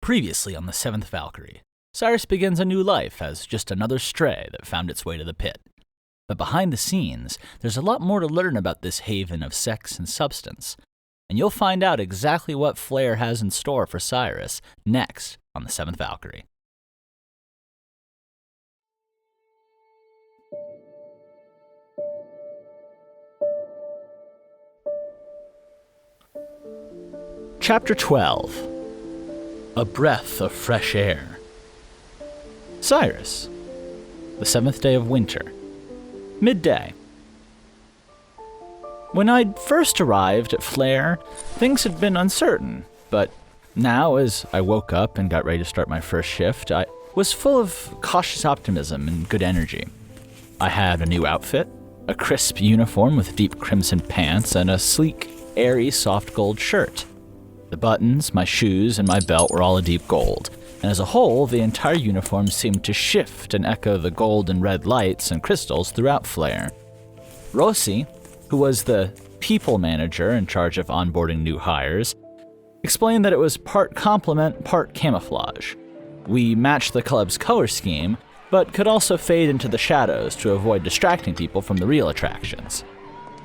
Previously on the Seventh Valkyrie, Cyrus begins a new life as just another stray that found its way to the pit. But behind the scenes, there's a lot more to learn about this haven of sex and substance, and you'll find out exactly what Flair has in store for Cyrus next on the Seventh Valkyrie. Chapter 12. A breath of fresh air. Cyrus. The 7th day of winter. Midday. When I'd first arrived at Flair, things had been uncertain, but now as I woke up and got ready to start my first shift, I was full of cautious optimism and good energy. I had a new outfit, a crisp uniform with deep crimson pants, and a sleek, airy, soft gold shirt. The buttons, my shoes, and my belt were all a deep gold, and as a whole, the entire uniform seemed to shift and echo the gold and red lights and crystals throughout Flair. Rossi, who was the people manager in charge of onboarding new hires, explained that it was part compliment, part camouflage. We matched the club's color scheme, but could also fade into the shadows to avoid distracting people from the real attractions.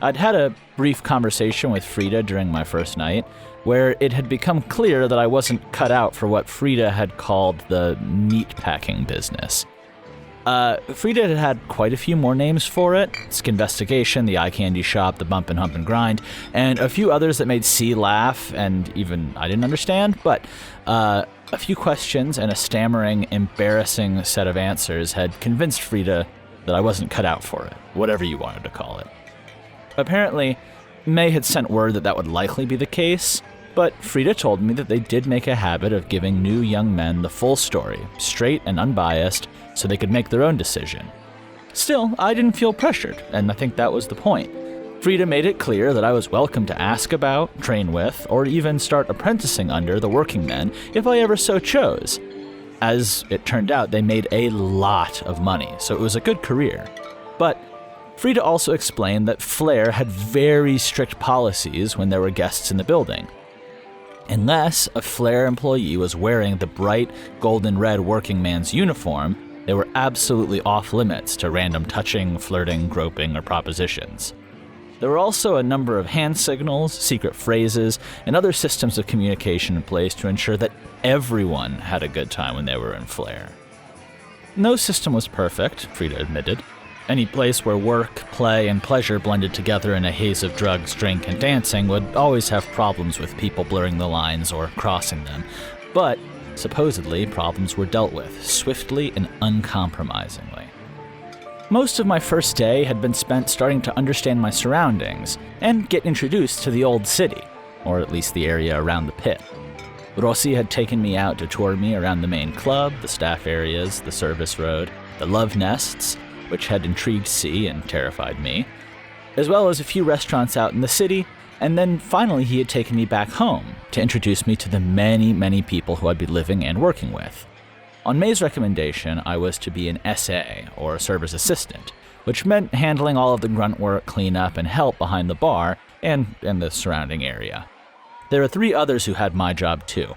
I'd had a brief conversation with Frida during my first night, where it had become clear that I wasn't cut out for what Frida had called the meatpacking business. Frida had had quite a few more names for it: Skinvestigation, the Eye Candy Shop, the Bump and Hump and Grind, and a few others that made C laugh and even I didn't understand, but a few questions and a stammering, embarrassing set of answers had convinced Frida that I wasn't cut out for it, whatever you wanted to call it. Apparently, May had sent word that would likely be the case, but Frida told me that they did make a habit of giving new young men the full story, straight and unbiased, so they could make their own decision. Still, I didn't feel pressured, and I think that was the point. Frida made it clear that I was welcome to ask about, train with, or even start apprenticing under the working men if I ever so chose. As it turned out, they made a lot of money, so it was a good career. But Frida also explained that Flair had very strict policies when there were guests in the building. Unless a Flair employee was wearing the bright golden red working man's uniform, they were absolutely off limits to random touching, flirting, groping, or propositions. There were also a number of hand signals, secret phrases, and other systems of communication in place to ensure that everyone had a good time when they were in Flair. No system was perfect, Frida admitted. Any place where work, play, and pleasure blended together in a haze of drugs, drink, and dancing would always have problems with people blurring the lines or crossing them. But, supposedly, problems were dealt with swiftly and uncompromisingly. Most of my first day had been spent starting to understand my surroundings and get introduced to the old city, or at least the area around the pit. Rossi had taken me out to tour me around the main club, the staff areas, the service road, the love nests, which had intrigued C and terrified me, as well as a few restaurants out in the city, and then finally he had taken me back home to introduce me to the many, many people who I'd be living and working with. On May's recommendation, I was to be an SA, or a service assistant, which meant handling all of the grunt work, cleanup, and help behind the bar and in the surrounding area. There were 3 others who had my job too: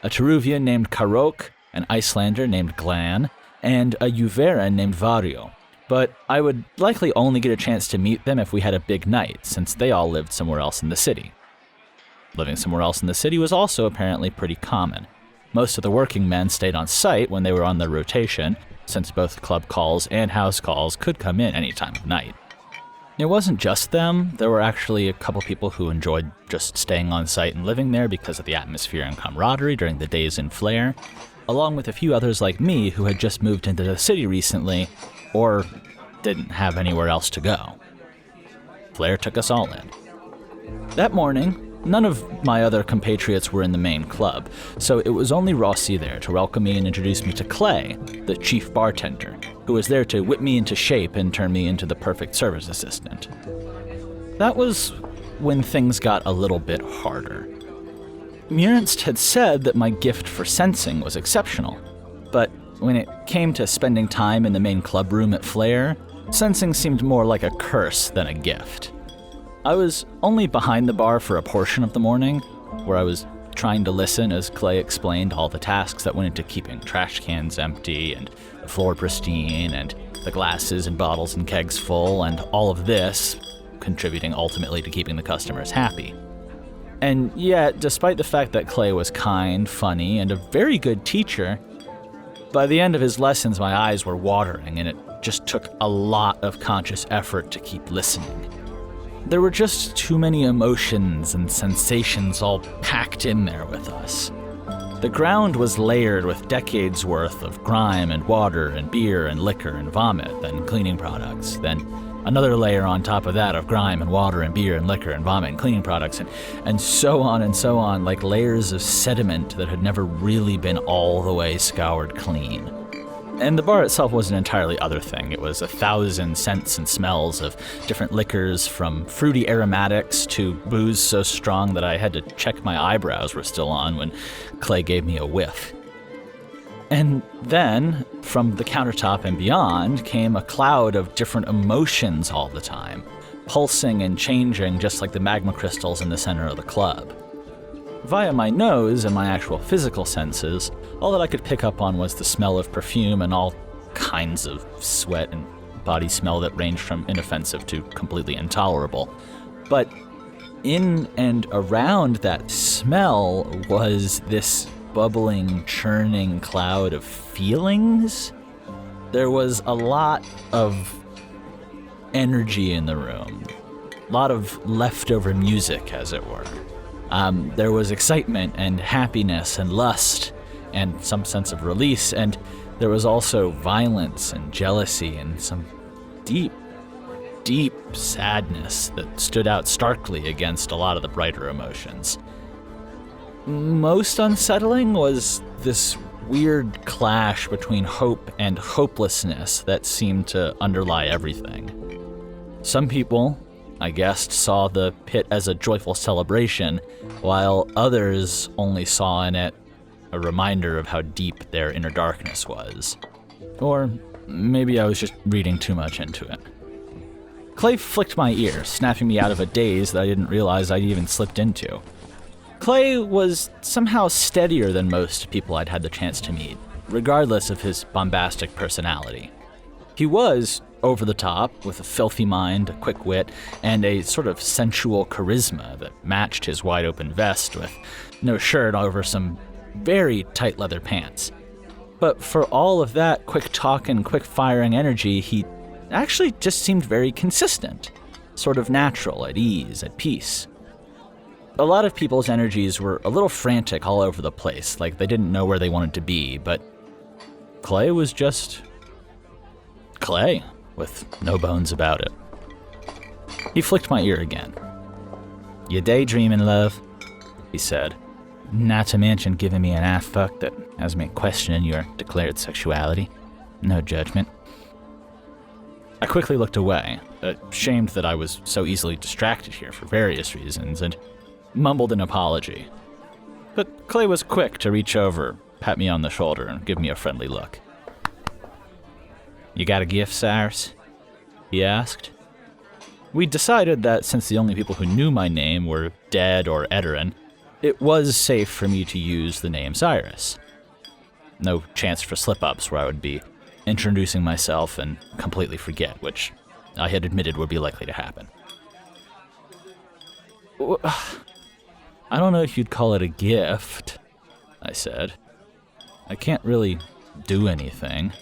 a Teruvian named Karok, an Icelander named Glan, and a Uveran named Vario. But I would likely only get a chance to meet them if we had a big night, since they all lived somewhere else in the city. Living somewhere else in the city was also apparently pretty common. Most of the working men stayed on site when they were on their rotation, since both club calls and house calls could come in any time of night. It wasn't just them. There were actually a couple people who enjoyed just staying on site and living there because of the atmosphere and camaraderie during the days in Flair, along with a few others like me who had just moved into the city recently or didn't have anywhere else to go. Flair took us all in. That morning, none of my other compatriots were in the main club, so it was only Rossi there to welcome me and introduce me to Clay, the chief bartender, who was there to whip me into shape and turn me into the perfect service assistant. That was when things got a little bit harder. Murnst had said that my gift for sensing was exceptional, but when it came to spending time in the main club room at Flair, sensing seemed more like a curse than a gift. I was only behind the bar for a portion of the morning, where I was trying to listen as Clay explained all the tasks that went into keeping trash cans empty and the floor pristine and the glasses and bottles and kegs full, and all of this contributing ultimately to keeping the customers happy. And yet, despite the fact that Clay was kind, funny, and a very good teacher, by the end of his lessons my eyes were watering, and it just took a lot of conscious effort to keep listening. There were just too many emotions and sensations all packed in there with us. The ground was layered with decades worth of grime and water and beer and liquor and vomit, then cleaning products, then another layer on top of that of grime and water and beer and liquor and vomit and cleaning products, and so on, like layers of sediment that had never really been all the way scoured clean. And the bar itself was an entirely other thing. It was 1,000 scents and smells of different liquors, from fruity aromatics to booze so strong that I had to check my eyebrows were still on when Clay gave me a whiff. And then, from the countertop and beyond, came a cloud of different emotions all the time, pulsing and changing just like the magma crystals in the center of the club. Via my nose and my actual physical senses, all that I could pick up on was the smell of perfume and all kinds of sweat and body smell that ranged from inoffensive to completely intolerable. But in and around that smell was this bubbling, churning cloud of feelings. There was a lot of energy in the room, a lot of leftover music, as it were. There was excitement and happiness and lust and some sense of release, and there was also violence and jealousy and some deep, deep sadness that stood out starkly against a lot of the brighter emotions. Most unsettling was this weird clash between hope and hopelessness that seemed to underlie everything. Some people, I guessed, saw the pit as a joyful celebration, while others only saw in it a reminder of how deep their inner darkness was. Or maybe I was just reading too much into it. Clay flicked my ear, snapping me out of a daze that I didn't realize I'd even slipped into. Clay was somehow steadier than most people I'd had the chance to meet, regardless of his bombastic personality. He was over the top, with a filthy mind, a quick wit, and a sort of sensual charisma that matched his wide-open vest with no shirt over some very tight leather pants. But for all of that quick-talking, quick-firing energy, he actually just seemed very consistent, sort of natural, at ease, at peace. A lot of people's energies were a little frantic all over the place, like they didn't know where they wanted to be, but Clay was just Clay, with no bones about it. He flicked my ear again. "You daydreaming, love?" he said, not to mention giving me an eye fuck that has me questioning your declared sexuality. No judgment. I quickly looked away, ashamed that I was so easily distracted here for various reasons, and mumbled an apology. But Clay was quick to reach over, pat me on the shoulder, and give me a friendly look. "You got a gift, Cyrus?" he asked. We'd decided that since the only people who knew my name were dead or Edoran, it was safe for me to use the name Cyrus. No chance for slip-ups where I would be introducing myself and completely forget, which I had admitted would be likely to happen. "I don't know if you'd call it a gift," I said. "I can't really do anything."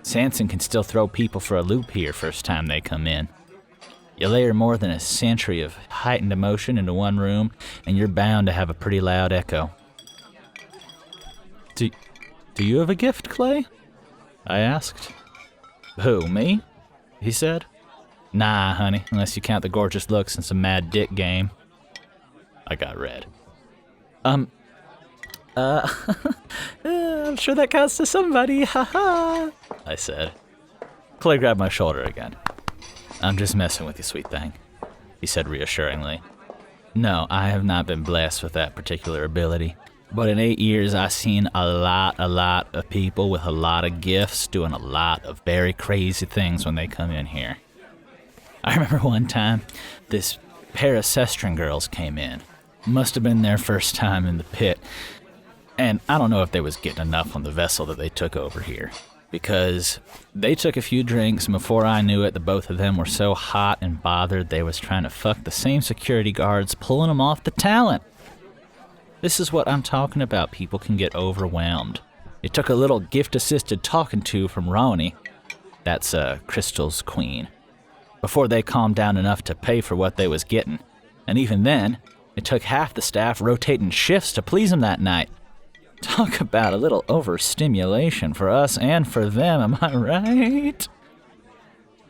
Sanson can still throw people for a loop here first time they come in. You layer more than a century of heightened emotion into one room, and you're bound to have a pretty loud echo." Do you have a gift, Clay?" I asked. "Who, me?" he said. "Nah, honey, unless you count the gorgeous looks and some mad dick game." I got red. I'm sure that counts to somebody, haha, I said. Clay grabbed my shoulder again. "I'm just messing with you, sweet thing," he said reassuringly. "No, I have not been blessed with that particular ability, but in 8 years I've seen a lot of people with a lot of gifts doing a lot of very crazy things when they come in here. I remember one time, this pair of Sestran girls came in. Must have been their first time in the pit. And I don't know if they was getting enough on the vessel that they took over here. Because they took a few drinks, and before I knew it, the both of them were so hot and bothered they was trying to fuck the same security guards, pulling them off the talent. This is what I'm talking about. People can get overwhelmed. It took a little gift-assisted talking to from Ronnie. That's Crystal's queen. Before they calmed down enough to pay for what they was getting. And even then, it took half the staff rotating shifts to please them that night. Talk about a little overstimulation for us and for them, am I right?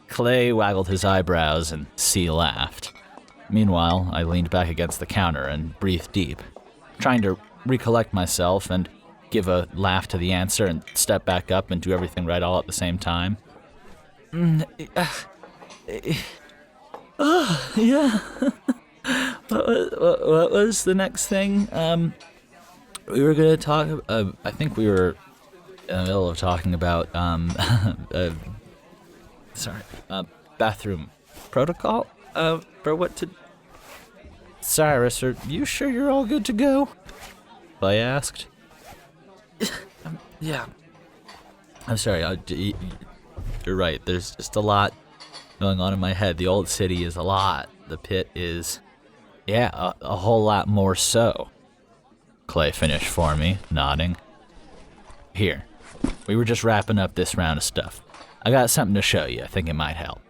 Clay waggled his eyebrows and C laughed. Meanwhile, I leaned back against the counter and breathed deep, trying to recollect myself and give a laugh to the answer and step back up and do everything right all at the same time. Yeah. What was the next thing? We were going to talk, I think we were in the middle of talking about, bathroom protocol? For what to... Cyrus, are you sure you're all good to go? I asked. Yeah. I'm sorry, you're right, there's just a lot going on in my head. The old city is a lot. The pit is, a whole lot more so. Clay finished for me, nodding. Here, we were just wrapping up this round of stuff. I got something to show you. I think it might help.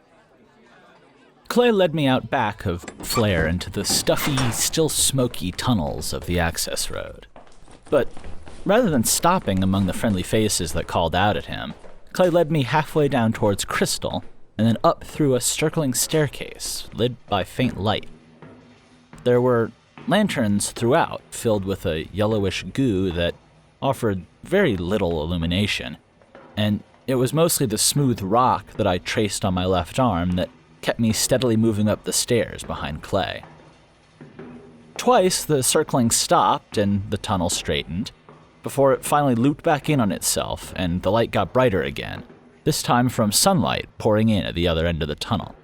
Clay led me out back of Flare into the stuffy, still smoky tunnels of the access road. But rather than stopping among the friendly faces that called out at him, Clay led me halfway down towards Crystal and then up through a circling staircase lit by faint light. There were lanterns throughout, filled with a yellowish goo that offered very little illumination, and it was mostly the smooth rock that I traced on my left arm that kept me steadily moving up the stairs behind Clay. Twice the circling stopped and the tunnel straightened, before it finally looped back in on itself and the light got brighter again, this time from sunlight pouring in at the other end of the tunnel.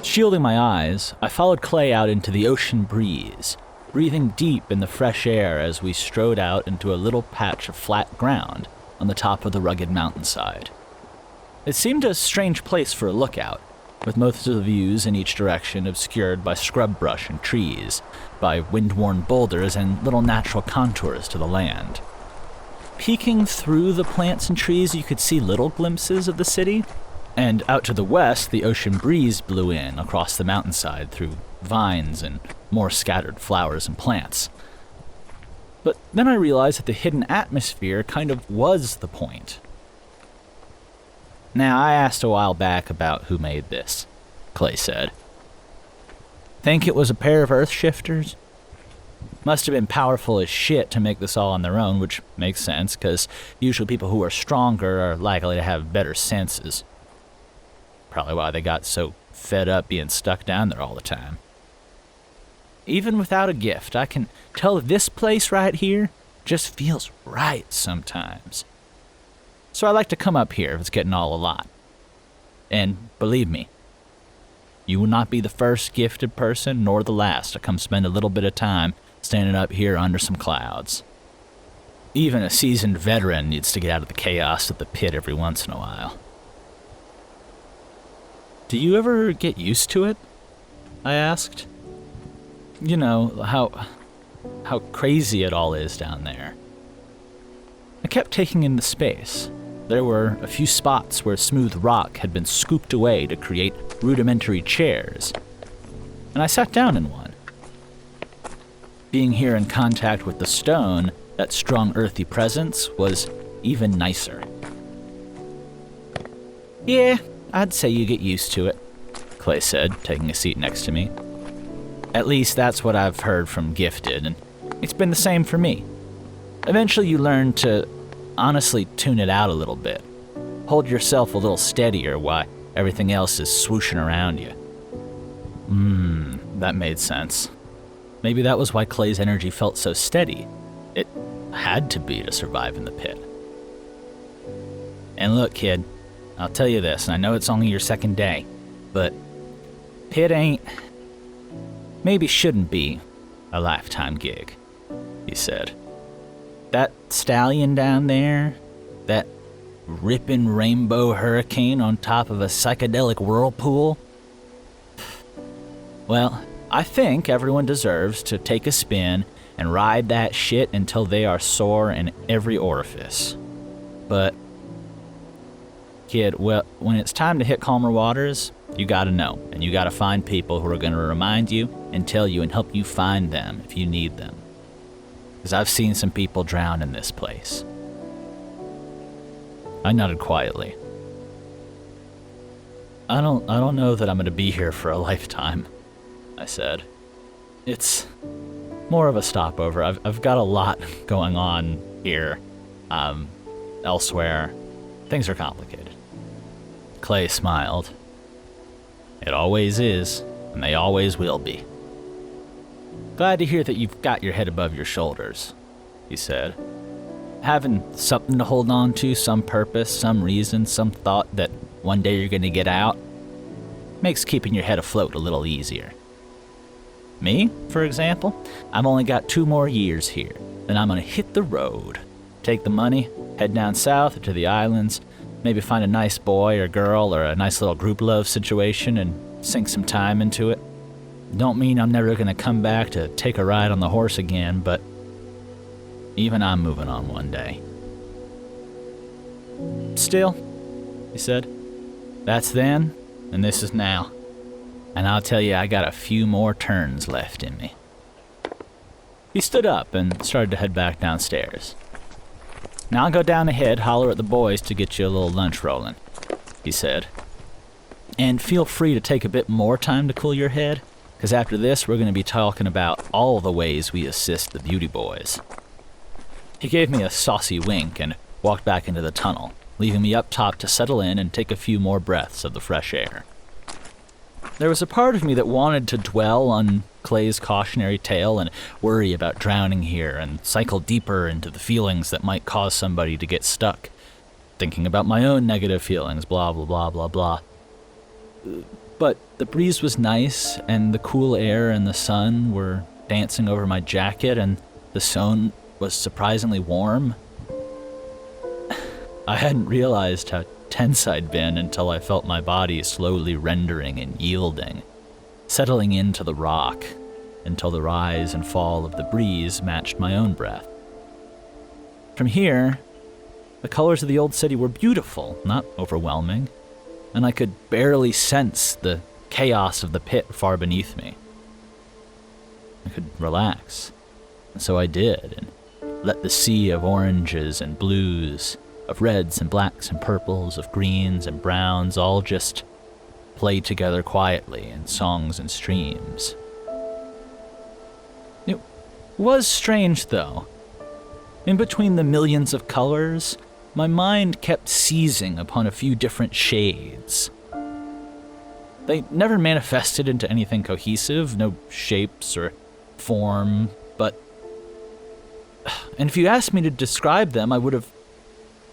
Shielding my eyes, I followed Clay out into the ocean breeze, breathing deep in the fresh air as we strode out into a little patch of flat ground on the top of the rugged mountainside. It seemed a strange place for a lookout, with most of the views in each direction obscured by scrub brush and trees, by wind-worn boulders and little natural contours to the land. Peeking through the plants and trees, you could see little glimpses of the city, and out to the west, the ocean breeze blew in across the mountainside through vines and more scattered flowers and plants. But then I realized that the hidden atmosphere kind of was the point. Now, I asked a while back about who made this, Clay said. Think it was a pair of earth shifters? Must have been powerful as shit to make this all on their own, which makes sense, because usually people who are stronger are likely to have better senses. Probably why they got so fed up being stuck down there all the time. Even without a gift, I can tell this place right here just feels right sometimes. So I like to come up here if it's getting all a lot. And believe me, you will not be the first gifted person nor the last to come spend a little bit of time standing up here under some clouds. Even a seasoned veteran needs to get out of the chaos of the pit every once in a while. Do you ever get used to it? I asked. You know, how crazy it all is down there. I kept taking in the space. There were a few spots where smooth rock had been scooped away to create rudimentary chairs, and I sat down in one. Being here in contact with the stone, that strong earthy presence, was even nicer. Yeah, I'd say you get used to it, Clay said, taking a seat next to me. At least that's what I've heard from Gifted, and it's been the same for me. Eventually you learn to honestly tune it out a little bit. Hold yourself a little steadier while everything else is swooshing around you. That made sense. Maybe that was why Clay's energy felt so steady. It had to be to survive in the pit. And look, kid, I'll tell you this, and I know it's only your second day, but pit ain't, maybe shouldn't be, a lifetime gig, he said. That stallion down there, that ripping rainbow hurricane on top of a psychedelic whirlpool? Well, I think everyone deserves to take a spin and ride that shit until they are sore in every orifice. But, kid, well, when it's time to hit calmer waters, you gotta know, and you gotta find people who are gonna remind you and tell you and help you find them if you need them. Because I've seen some people drown in this place. I nodded quietly. I don't know that I'm gonna be here for a lifetime, I said. It's more of a stopover. I've got a lot going on here. Elsewhere, things are complicated. Clay smiled. It always is, and they always will be. Glad to hear that you've got your head above your shoulders, he said. Having something to hold on to, some purpose, some reason, some thought that one day you're gonna get out, makes keeping your head afloat a little easier. Me, for example, I've only got 2 more years here, then I'm gonna hit the road. Take the money, head down south to the islands, maybe find a nice boy or girl or a nice little group love situation and sink some time into it. Don't mean I'm never gonna come back to take a ride on the horse again, but even I'm moving on one day. Still, he said, that's then, and this is now. And I'll tell you, I got a few more turns left in me. He stood up and started to head back downstairs. Now I'll go down ahead, holler at the boys to get you a little lunch rolling, he said. And feel free to take a bit more time to cool your head, because after this we're going to be talking about all the ways we assist the beauty boys. He gave me a saucy wink and walked back into the tunnel, leaving me up top to settle in and take a few more breaths of the fresh air. There was a part of me that wanted to dwell on Clay's cautionary tale and worry about drowning here and cycle deeper into the feelings that might cause somebody to get stuck, thinking about my own negative feelings, blah, blah, blah, blah, blah. But the breeze was nice, and the cool air and the sun were dancing over my jacket, and the zone was surprisingly warm. I hadn't realized how tense I'd been until I felt my body slowly rendering and yielding, settling into the rock until the rise and fall of the breeze matched my own breath. From here, the colors of the old city were beautiful, not overwhelming, and I could barely sense the chaos of the pit far beneath me. I could relax, and so I did, and let the sea of oranges and blues, of reds and blacks and purples, of greens and browns, all just play together quietly in songs and streams. It was strange, though. In between the millions of colors, my mind kept seizing upon a few different shades. They never manifested into anything cohesive, no shapes or form, but... And if you asked me to describe them, I would have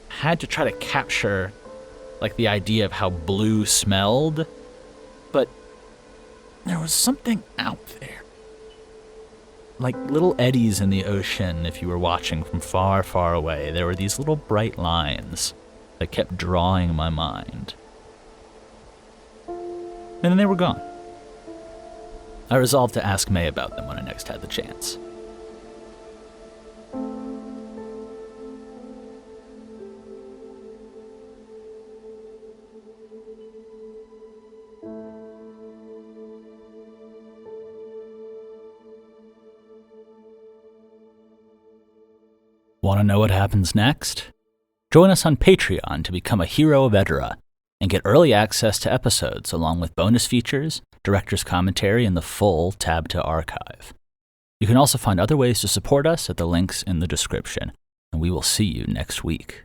had to try to capture, like, the idea of how blue smelled, but there was something out there. Like little eddies in the ocean if you were watching from far, far away. There were these little bright lines that kept drawing my mind. And then they were gone. I resolved to ask May about them when I next had the chance. Want to know what happens next? Join us on Patreon to become a hero of Edera and get early access to episodes along with bonus features, director's commentary, and the full Tab to archive. You can also find other ways to support us at the links in the description, and we will see you next week.